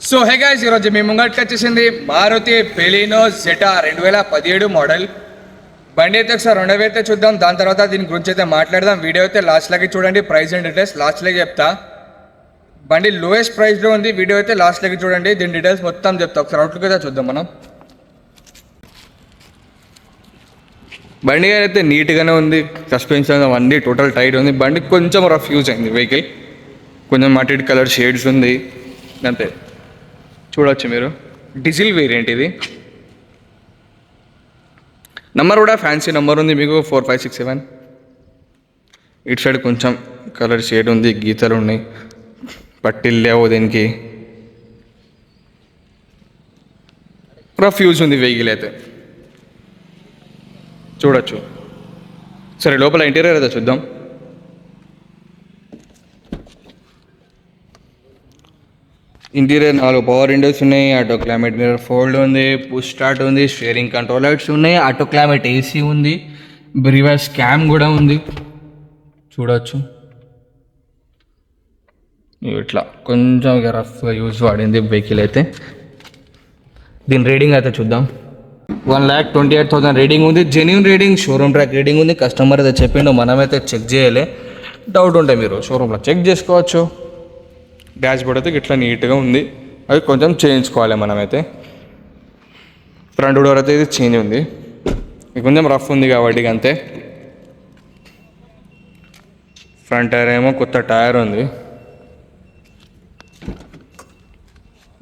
So hey guys, ఈరోజు మీ ముంగట్కి వచ్చేసింది Maruti Baleno Zeta 2017 model. బండి అయితే ఒకసారి రెండవ అయితే చూద్దాం, దాని తర్వాత దీని గురించి అయితే మాట్లాడదాం. వీడియో అయితే లాస్ట్లోకి చూడండి, ప్రైస్ అండ్ డీటెయిల్స్ లాస్ట్లోకి చెప్తా. బండి లోయెస్ట్ ప్రైస్లో ఉంది, వీడియో అయితే లాస్ట్లోకి చూడండి, దీని డీటెయిల్స్ మొత్తం చెప్తా. ఒకసారి అవుట్లుక్ అయితే చూద్దాం మనం. బండి అయితే నీట్గానే ఉంది, సస్పెన్షన్ అవన్నీ టోటల్ టైట్ ఉంది. బండి కొంచెం రఫ్ యూజ్ అయింది వెహికల్, కొంచెం మటిడ్ కలర్ షేడ్స్ ఉంది అంతే. చూడవచ్చు మీరు, డీజిల్ వేరియంట్ ఇది. నెంబర్ కూడా ఫ్యాన్సీ నెంబర్ ఉంది మీకు 4567. ఇటు సైడ్ కొంచెం కలర్ షేడ్ ఉంది, గీతలు ఉన్నాయి, పట్టిల్ లేవు దీనికి. రఫ్ యూజ్ ఉంది వెహికల్ అయితే, చూడొచ్చు. సరే లోపల ఇంటీరియర్ అయితే చూద్దాం. ఇంటీరియర్ 4 పవర్ విండోస్ ఉన్నాయి, ఆటో క్లైమేట్ మిర్రర్ ఫోల్డ్ ఉంది, పుష్ స్టార్ట్ ఉంది, స్టీరింగ్ కంట్రోల్ లైట్స్ ఉన్నాయి, ఆటో క్లైమేట్ ఏసీ ఉంది, రివర్స్ క్యామ్ కూడా ఉంది, చూడవచ్చు. ఇట్లా కొంచెం రఫ్గా యూజ్ వాడింది వెహికల్ అయితే. దీని రీడింగ్ అయితే చూద్దాం. 1,28,000 రీడింగ్ ఉంది, genuine reading, showroom track reading ఉంది. కస్టమర్ అయితే చెప్పిండు, మనమైతే చెక్ చేయాలి. డౌట్ ఉంటే మీరు షోరూంలో చెక్ చేసుకోవచ్చు. డాష్ బోర్డ్ అయితే ఇట్లా నీట్గా ఉంది, అది కొంచెం చేయించుకోవాలి మనమైతే. ఫ్రంట్ డోర్ అయితే ఇది చేంజ్ ఉంది, ఇది కొంచెం రఫ్ ఉంది కాబట్టి అంతే. ఫ్రంట్ టైర్ ఏమో కొత్త టైర్ ఉంది,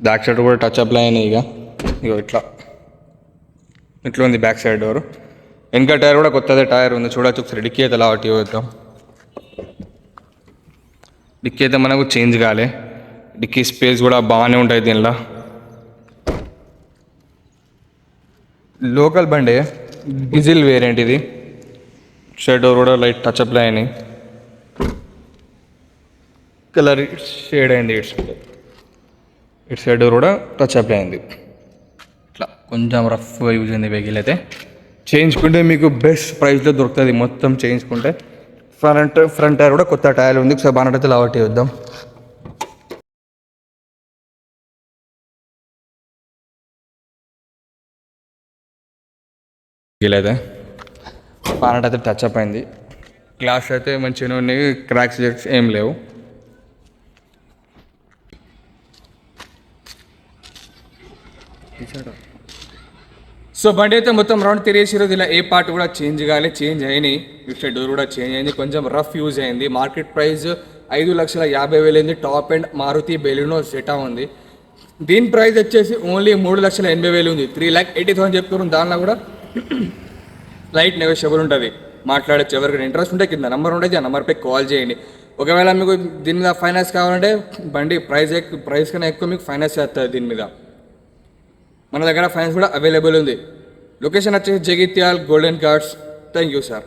బ్యాక్ సైడ్ కూడా టచ్ అప్ అయినాయి. ఇక ఇట్లా ఉంది బ్యాక్ సైడ్ డోర్. వెనక టైర్ కూడా కొత్తదే టైర్ ఉంది, చూడవచ్చు. ఒకసారి డిక్కీ అయితే లావట్టి వద్దాం. డిక్కీ అయితే మనకు చేంజ్ కాలే, డిక్కీ స్పేస్ కూడా బాగానే ఉంటుంది దీనిలో. లోకల్ బండి, డీజిల్ వేరియంట్ ఇది. సైడ్ డోర్ కూడా లైట్ టచ్అప్ అయినాయి, కలర్ షేడ్ అయింది. ఇటు సైడ్ డోర్ కూడా టచ్అప్ అయింది. ఇట్లా కొంచెం రఫ్గా యూజ్ అయింది వెహికల్ అయితే. చేయించుకుంటే మీకు బెస్ట్ ప్రైస్లో దొరుకుతుంది మొత్తం చేయించుకుంటే. ఫ్రంట్ టైర్ కూడా కొత్త టైర్ ఉంది, ఒకసారి బాగా అయితే లావట్టి వద్దాం. అయితే పానట్ అయితే టచ్అప్ అయింది, గ్లాస్ అయితే మంచిగానే ఉన్నాయి, క్రాక్స్ ఏం లేవు. సో బండి అయితే మొత్తం రౌండ్ తిరిగేసిరోజు. ఇలా ఏ పార్ట్ కూడా చేంజ్ కాలే, చేంజ్ అయినాయి. ఇటు డోర్ కూడా చేంజ్ అయింది, కొంచెం రఫ్ యూజ్ అయింది. మార్కెట్ ప్రైస్ 5,50,000 అయింది. Top and Maruti Baleno Zeta ఉంది. దీని ప్రైస్ వచ్చేసి ఓన్లీ 3,80,000 ఉంది. 3,80,000 చెప్తున్నారు. దానిలో కూడా లైట్ నెగోషియబుల్ ఉంటుంది, మాట్లాడచ్చు. ఎవరికైనా ఇంట్రెస్ట్ ఉంటే కింద నెంబర్ ఉంటుంది, ఆ నెంబర్పై కాల్ చేయండి. ఒకవేళ మీకు దీని మీద ఫైనాన్స్ కావాలంటే బండి ప్రైస్ కన్నా ఎక్కువ మీకు ఫైనాన్స్ చేస్తుంది దీని మీద. మన దగ్గర ఫైనాన్స్ కూడా అవైలబుల్ ఉంది. లొకేషన్ వచ్చేసి Jagtial golden cards. Thank you sir.